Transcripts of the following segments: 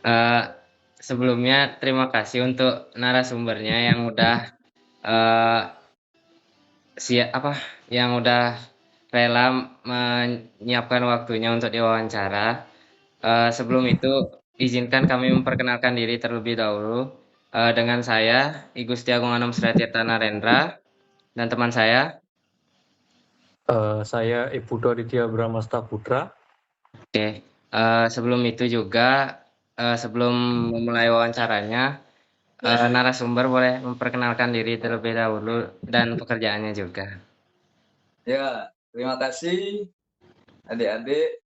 Eee, Sebelumnya terima kasih untuk narasumbernya yang udah, eee, apa, yang udah rela menyiapkan waktunya untuk diwawancara. Sebelum itu izinkan kami memperkenalkan diri terlebih dahulu, dengan saya I Gusti Agung Anom Suratirta Narendra dan teman saya. Saya Ipudo Aditya Bramasta Putra. Oke, sebelum itu juga, sebelum memulai wawancaranya, narasumber boleh memperkenalkan diri terlebih dahulu dan pekerjaannya juga. Ya, terima kasih adik-adik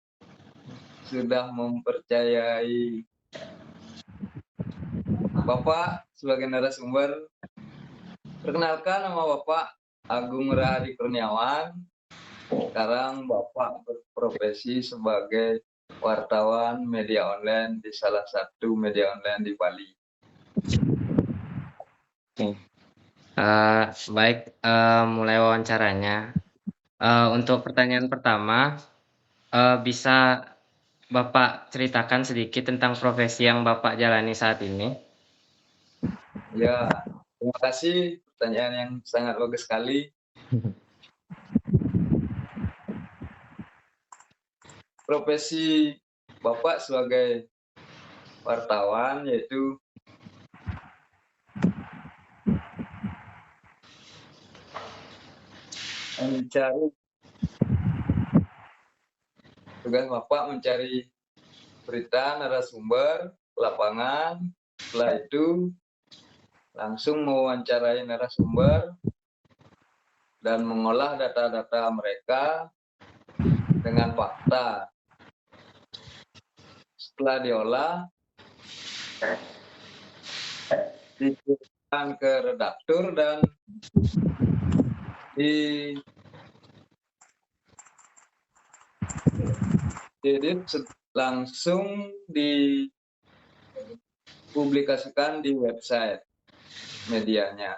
sudah mempercayai Bapak sebagai narasumber. Perkenalkan, nama Bapak Agung Rahadi Kurniawan. Sekarang Bapak berprofesi sebagai wartawan media online di salah satu media online di Bali. Oke, baik, mulai wawancaranya. Untuk pertanyaan pertama, bisa Bapak ceritakan sedikit tentang profesi yang Bapak jalani saat ini? Ya, terima kasih. Pertanyaan yang sangat bagus sekali. Profesi Bapak sebagai wartawan yaitu mencari tugas Bapak mencari berita narasumber lapangan. Setelah itu langsung mewawancarai narasumber dan mengolah data-data mereka dengan fakta. Setelah diolah, dikirimkan ke redaktur dan diedit langsung dipublikasikan di website medianya.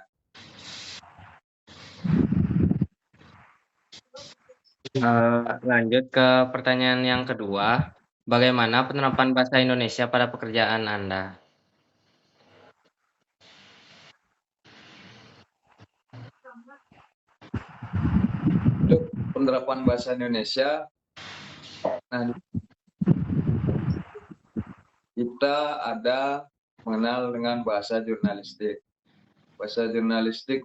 Lanjut ke pertanyaan yang kedua, bagaimana penerapan bahasa Indonesia pada pekerjaan Anda? Untuk penerapan bahasa Indonesia, nah, kita ada mengenal dengan bahasa jurnalistik. Bahasa jurnalistik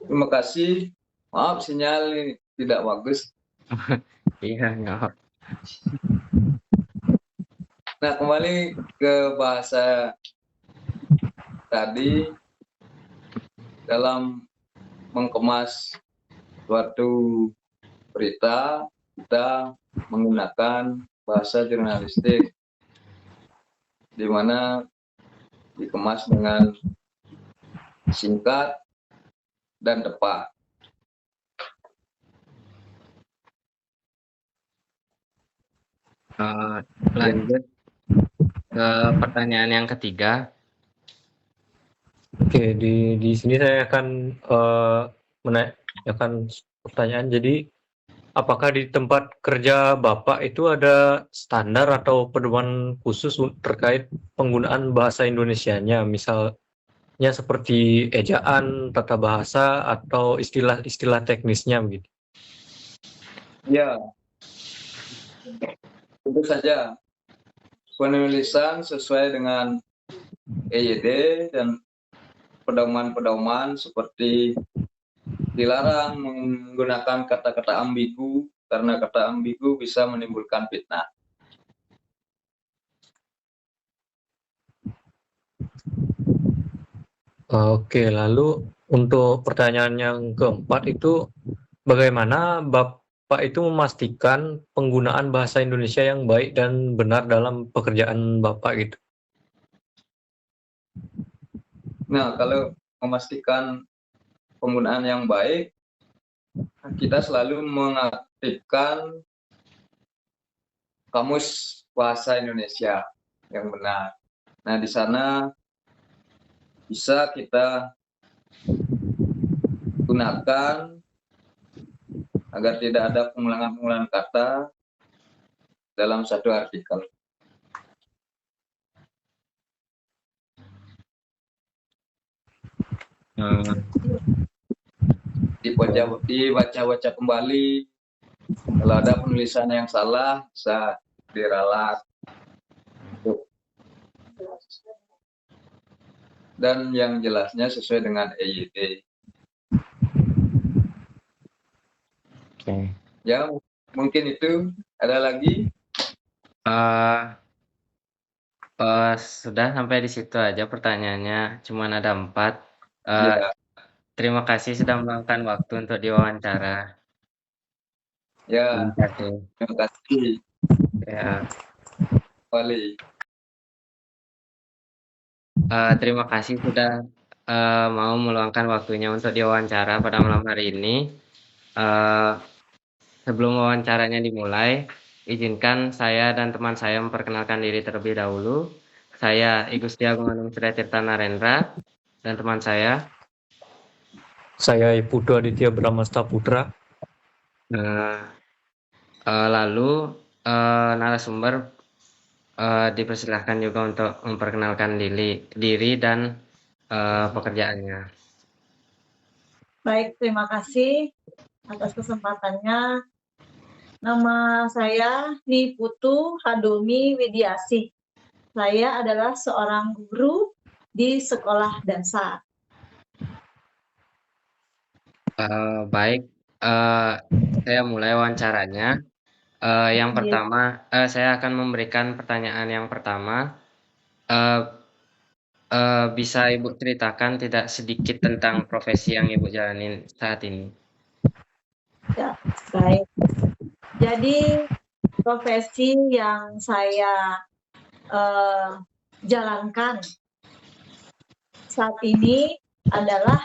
terima kasih. Maaf sinyal ini tidak bagus. Iya, nggak. Nah, kembali ke bahasa tadi, dalam mengemas suatu berita, kita menggunakan bahasa jurnalistik, di mana dikemas dengan singkat dan tepat. Lanjut ke pertanyaan yang ketiga. Oke, di sini saya akan menanyakan pertanyaan. Jadi, apakah di tempat kerja Bapak itu ada standar atau pedoman khusus terkait penggunaan bahasa Indonesianya, misalnya seperti ejaan, tata bahasa, atau istilah-istilah teknisnya begitu? Ya, tentu saja penulisan sesuai dengan EYD dan pedoman-pedoman seperti dilarang menggunakan kata-kata ambigu karena kata ambigu bisa menimbulkan fitnah. Oke, lalu untuk pertanyaan yang keempat itu, bagaimana Bapak itu memastikan penggunaan bahasa Indonesia yang baik dan benar dalam pekerjaan Bapak gitu? Nah, kalau memastikan penggunaan yang baik, kita selalu mengaktifkan kamus bahasa Indonesia yang benar. Nah, di sana bisa kita gunakan agar tidak ada pengulangan-pengulangan kata dalam satu artikel. Dibaca-baca kembali. Kalau ada penulisan yang salah, bisa diralat. Dan yang jelasnya sesuai dengan EYD. Oke. Ya, mungkin itu. Ada lagi? Sudah sampai di situ aja pertanyaannya, cuman ada 4. Ya, Terima kasih sudah meluangkan waktu untuk diwawancara. ya. Terima kasih. Terima kasih, Ya, Wali. terima kasih sudah mau meluangkan waktunya untuk diwawancara pada malam hari ini. Sebelum wawancaranya dimulai, izinkan saya dan teman saya memperkenalkan diri terlebih dahulu. Saya I Gusti Agung Anung Surya Tirta Narendra dan teman saya. Saya Putu Aditya Bramasta Putra. Lalu narasumber dipersilahkan juga untuk memperkenalkan diri dan pekerjaannya. Baik, terima kasih atas kesempatannya. Nama saya Niputu Hadomi Widiasih. Saya adalah seorang guru di sekolah dasar. Baik, saya mulai wawancaranya. Yang pertama, saya akan memberikan pertanyaan yang pertama. Bisa Ibu ceritakan tidak sedikit tentang profesi yang Ibu jalanin saat ini? Ya, baik. Jadi profesi yang saya jalankan saat ini adalah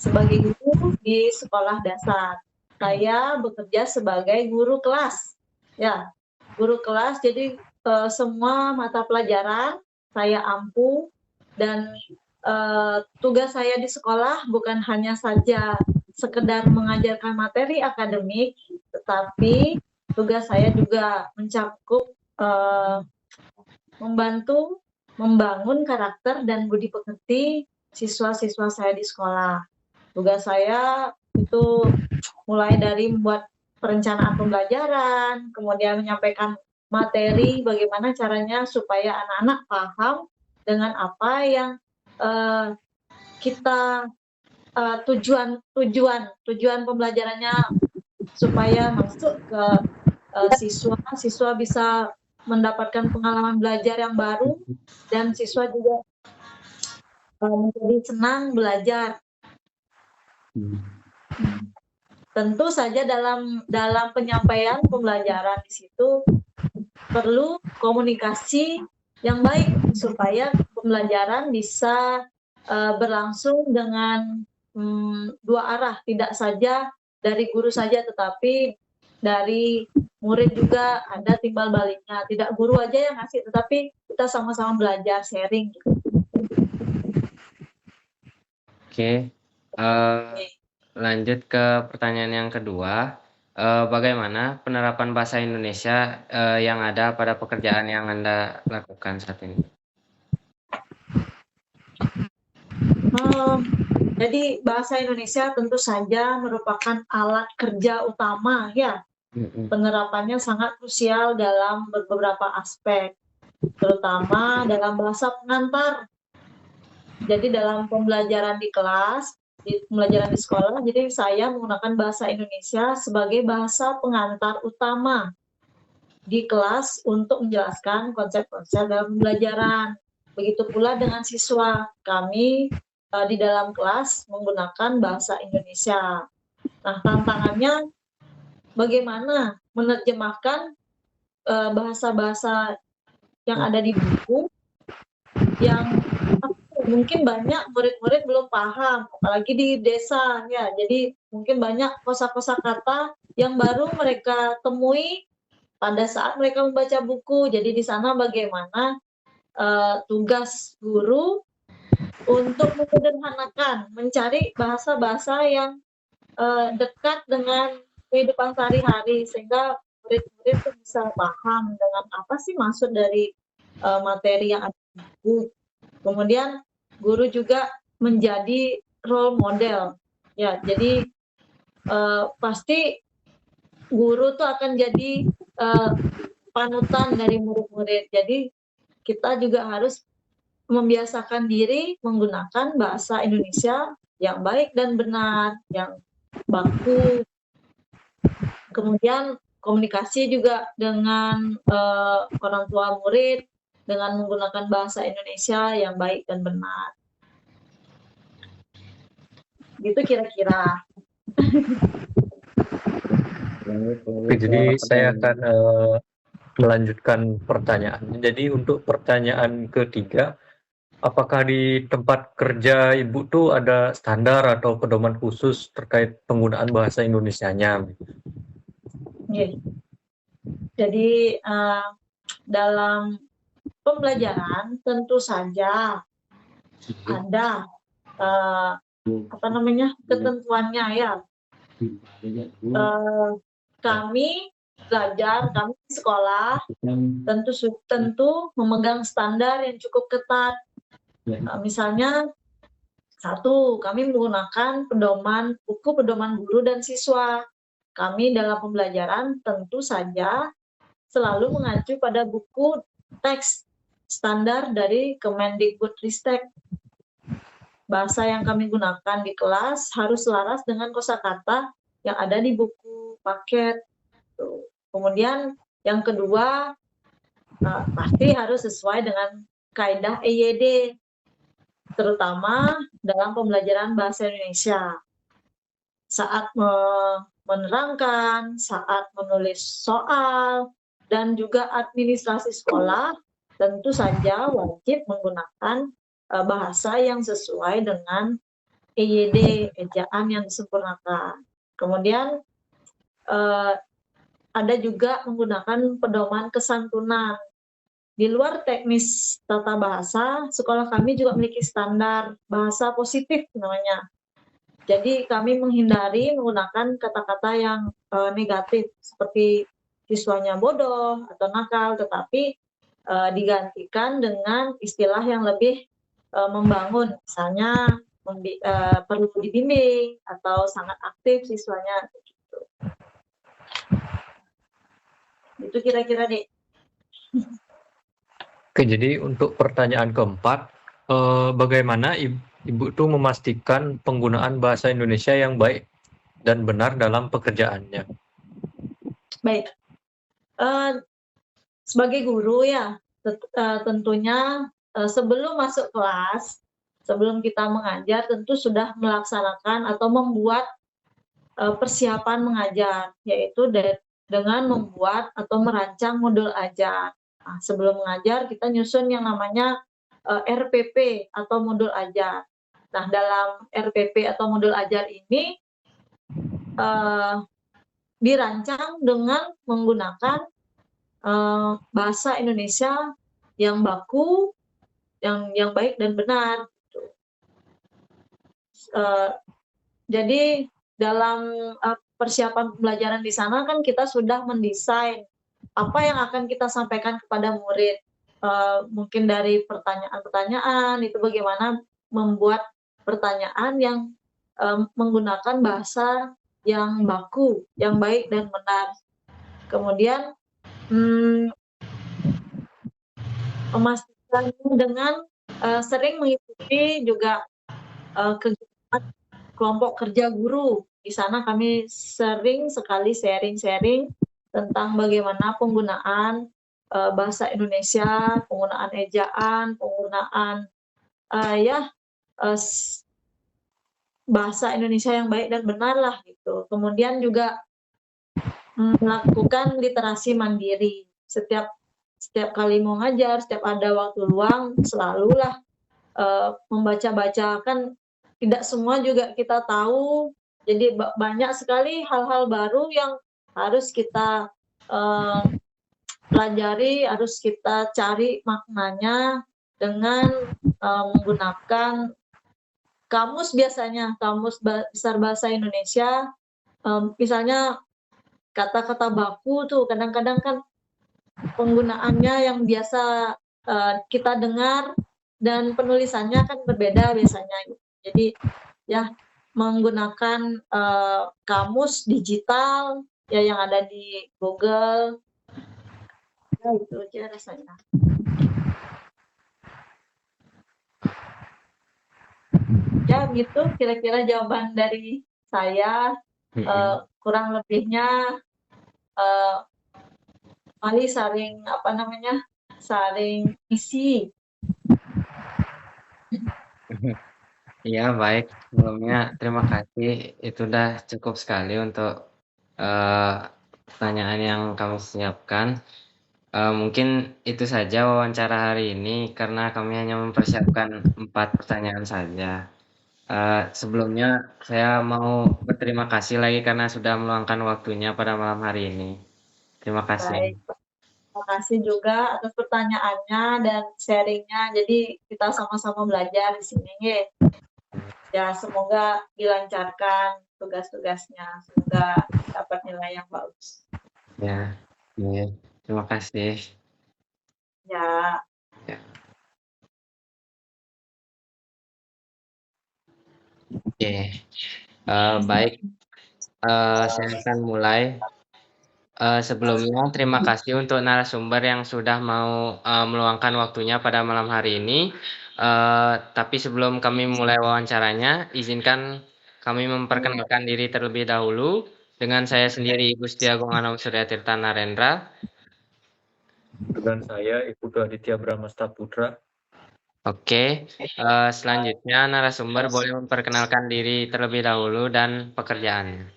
sebagai guru di sekolah dasar. Saya bekerja sebagai guru kelas. Ya, guru kelas. Jadi semua mata pelajaran saya ampu dan tugas saya di sekolah bukan hanya saja sekedar mengajarkan materi akademik, tetapi tugas saya juga mencakup membantu membangun karakter dan budi pekerti siswa-siswa saya di sekolah. Tugas saya itu mulai dari membuat perencanaan pembelajaran, kemudian menyampaikan materi bagaimana caranya supaya anak-anak paham dengan apa yang kita tujuan pembelajarannya supaya masuk ke siswa bisa mendapatkan pengalaman belajar yang baru dan siswa juga menjadi senang belajar. Tentu saja dalam penyampaian pembelajaran di situ perlu komunikasi yang baik supaya pembelajaran bisa berlangsung dengan dua arah, tidak saja dari guru saja tetapi dari murid juga ada timbal baliknya, tidak guru aja yang ngasih tetapi kita sama-sama belajar, sharing gitu. Oke. Lanjut ke pertanyaan yang kedua. Bagaimana penerapan bahasa Indonesia yang ada pada pekerjaan yang Anda lakukan saat ini? Jadi bahasa Indonesia tentu saja merupakan alat kerja utama ya. Penerapannya sangat krusial dalam beberapa aspek, terutama dalam bahasa pengantar. Jadi dalam pembelajaran di kelas, pembelajaran di sekolah, jadi saya menggunakan bahasa Indonesia sebagai bahasa pengantar utama di kelas untuk menjelaskan konsep-konsep dalam pembelajaran. Begitu pula dengan siswa, kami di dalam kelas menggunakan bahasa Indonesia. Nah, tantangannya bagaimana menerjemahkan bahasa-bahasa yang ada di buku yang mungkin banyak murid-murid belum paham, apalagi di desa ya. Jadi mungkin banyak kosa-kosa kata yang baru mereka temui pada saat mereka membaca buku. Jadi di sana bagaimana tugas guru untuk menyederhanakan, mencari bahasa-bahasa yang dekat dengan kehidupan sehari-hari sehingga murid-murid tuh bisa paham dengan apa sih maksud dari materi yang ada di buku. Kemudian guru juga menjadi role model. Ya, jadi pasti guru tuh akan jadi panutan dari murid-murid. Jadi kita juga harus membiasakan diri menggunakan bahasa Indonesia yang baik dan benar, yang baku. Kemudian komunikasi juga dengan orang tua murid dengan menggunakan bahasa Indonesia yang baik dan benar. Gitu kira-kira. Oke, jadi saya akan melanjutkan pertanyaan. Jadi untuk pertanyaan ketiga, apakah di tempat kerja Ibu tuh ada standar atau pedoman khusus terkait penggunaan bahasa Indonesianya? Yeah. Jadi dalam pembelajaran tentu saja ada ketentuannya ya. Kami belajar, kami di sekolah tentu memegang standar yang cukup ketat. Misalnya satu, kami menggunakan buku pedoman guru dan siswa. Kami dalam pembelajaran tentu saja selalu mengacu pada buku teks standar dari Kemendikbudristek. Bahasa yang kami gunakan di kelas harus selaras dengan kosakata yang ada di buku paket. Kemudian yang kedua, pasti harus sesuai dengan kaidah EYD, terutama dalam pembelajaran bahasa Indonesia. Saat menerangkan, saat menulis soal, dan juga administrasi sekolah, tentu saja wajib menggunakan bahasa yang sesuai dengan EYD, ejaan yang disempurnakan. Kemudian ada juga menggunakan pedoman kesantunan. Di luar teknis tata bahasa, sekolah kami juga memiliki standar bahasa positif namanya. Jadi kami menghindari menggunakan kata-kata yang negatif seperti siswanya bodoh atau nakal, tetapi digantikan dengan istilah yang lebih membangun, misalnya perlu dibimbing atau sangat aktif siswanya. Gitu. Itu kira-kira deh. Oke, jadi untuk pertanyaan keempat, bagaimana Ibu tuh memastikan penggunaan bahasa Indonesia yang baik dan benar dalam pekerjaannya? Baik, sebagai guru ya, tentunya sebelum masuk kelas, sebelum kita mengajar, tentu sudah melaksanakan atau membuat persiapan mengajar, yaitu dengan membuat atau merancang modul ajar. Nah, sebelum mengajar, kita nyusun yang namanya RPP atau modul ajar. Nah, dalam RPP atau modul ajar ini dirancang dengan menggunakan bahasa Indonesia yang baku, yang baik dan benar. Jadi dalam persiapan pembelajaran di sana kan kita sudah mendesain apa yang akan kita sampaikan kepada murid. Mungkin dari pertanyaan-pertanyaan itu bagaimana membuat pertanyaan yang menggunakan bahasa yang baku, yang baik dan benar. Kemudian memastikan dengan sering mengikuti juga kegiatan kelompok kerja guru. Di sana kami sering sekali sharing-sharing tentang bagaimana penggunaan bahasa Indonesia, penggunaan ejaan, penggunaan bahasa Indonesia yang baik dan benar lah gitu. Kemudian juga melakukan literasi mandiri. Setiap kali mau ngajar, setiap ada waktu luang, selalulah membaca-baca, kan tidak semua juga kita tahu, jadi banyak sekali hal-hal baru yang harus kita pelajari, harus kita cari maknanya dengan menggunakan kamus. Biasanya kamus besar bahasa Indonesia, misalnya kata-kata baku tuh kadang-kadang kan penggunaannya yang biasa kita dengar dan penulisannya kan berbeda biasanya. Jadi ya menggunakan kamus digital ya yang ada di Google. Ya itu aja rasanya. Ya gitu kira-kira jawaban dari saya. Kurang lebihnya mari saling saling isi. Iya, baik. Sebelumnya terima kasih. Itu udah cukup sekali untuk pertanyaan yang kamu siapkan. Mungkin itu saja wawancara hari ini karena kami hanya mempersiapkan 4 pertanyaan saja. Sebelumnya saya mau berterima kasih lagi karena sudah meluangkan waktunya pada malam hari ini. Terima kasih. Baik, terima kasih juga atas pertanyaannya dan sharingnya. Jadi kita sama-sama belajar di sini ya. Ya semoga dilancarkan tugas-tugasnya, semoga dapat nilai yang bagus. Ya, iya. Terima kasih. Ya. Oke. Baik. Saya akan mulai. Sebelumnya terima kasih untuk narasumber yang sudah mau meluangkan waktunya pada malam hari ini. Tapi sebelum kami mulai wawancaranya, izinkan kami memperkenalkan diri terlebih dahulu. Dengan saya sendiri Ibu Setiagung Anom Surya Tirta Narendra. Dengan saya Iputu Aditya Bramasta Putra. Oke, selanjutnya narasumber boleh memperkenalkan diri terlebih dahulu dan pekerjaannya.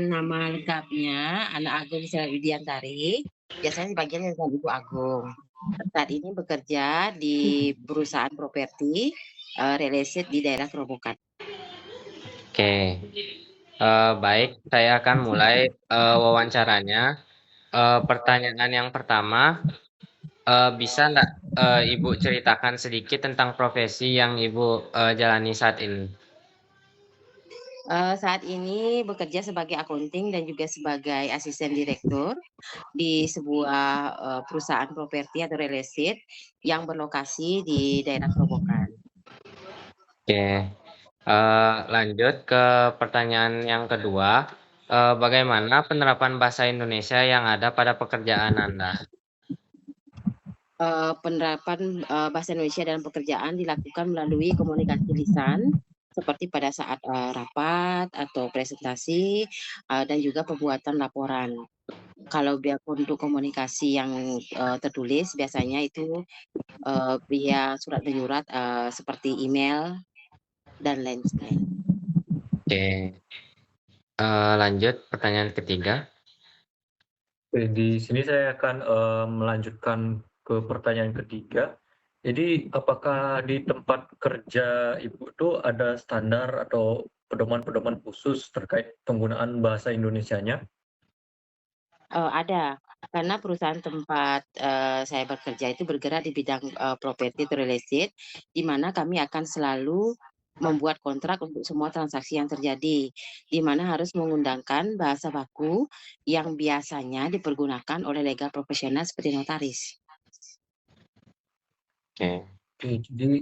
Nama lengkapnya Ana Agung Sela Widiantari. Biasanya dipanggilnya dengan Ibu Agung. Saat ini bekerja di perusahaan properti real estate di daerah Kerobokan. Oke, baik. Saya akan mulai wawancaranya. Pertanyaan yang pertama, bisa nggak Ibu ceritakan sedikit tentang profesi yang Ibu jalani saat ini? Saat ini bekerja sebagai akunting dan juga sebagai asisten direktur di sebuah perusahaan properti atau real estate yang berlokasi di daerah Kerobokan. Oke, lanjut ke pertanyaan yang kedua. Bagaimana penerapan bahasa Indonesia yang ada pada pekerjaan Anda? Penerapan bahasa Indonesia dalam pekerjaan dilakukan melalui komunikasi lisan seperti pada saat rapat atau presentasi dan juga pembuatan laporan. Kalau untuk komunikasi yang tertulis biasanya itu via surat menyurat seperti email dan lain-lain. Oke, lanjut pertanyaan ketiga. Di sini saya akan melanjutkan ke pertanyaan ketiga. Jadi, apakah di tempat kerja Ibu itu ada standar atau pedoman-pedoman khusus terkait penggunaan bahasa Indonesianya? Ada, karena perusahaan tempat saya bekerja itu bergerak di bidang properti atau real estate, di mana kami akan selalu membuat kontrak untuk semua transaksi yang terjadi, di mana harus mengundangkan bahasa baku yang biasanya dipergunakan oleh legal profesional seperti notaris. Oke. Jadi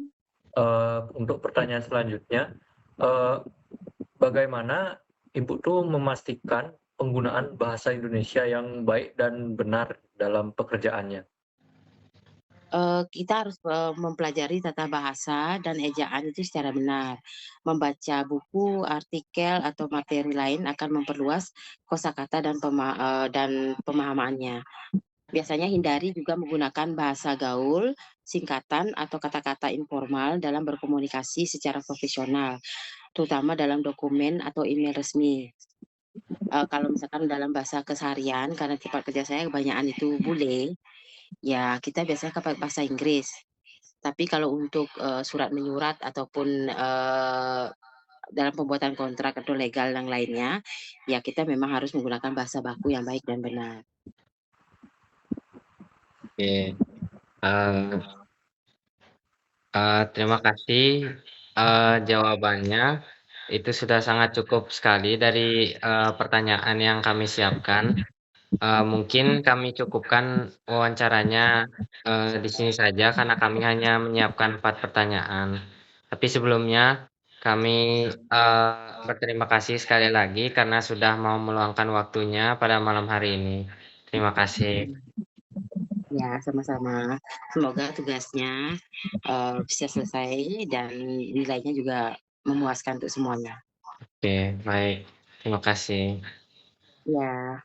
untuk pertanyaan selanjutnya, bagaimana Ibu tuh memastikan penggunaan bahasa Indonesia yang baik dan benar dalam pekerjaannya? Kita harus mempelajari tata bahasa dan ejaan itu secara benar. Membaca buku, artikel, atau materi lain akan memperluas kosakata dan pemahamannya. Biasanya hindari juga menggunakan bahasa gaul, singkatan, atau kata-kata informal dalam berkomunikasi secara profesional, terutama dalam dokumen atau email resmi. Kalau misalkan dalam bahasa keseharian, karena tempat kerja saya kebanyakan itu bule, ya kita biasanya pakai bahasa Inggris. Tapi kalau untuk surat menyurat ataupun dalam pembuatan kontrak atau legal yang lainnya, ya kita memang harus menggunakan bahasa baku yang baik dan benar. Oke. Terima kasih jawabannya. Itu sudah sangat cukup sekali dari pertanyaan yang kami siapkan. Mungkin kami cukupkan wawancaranya di sini saja karena kami hanya menyiapkan 4 pertanyaan. Tapi sebelumnya kami berterima kasih sekali lagi karena sudah mau meluangkan waktunya pada malam hari ini. Terima kasih. Ya, sama-sama. Semoga tugasnya bisa selesai dan nilainya juga memuaskan untuk semuanya. Oke, baik. Terima kasih. Ya.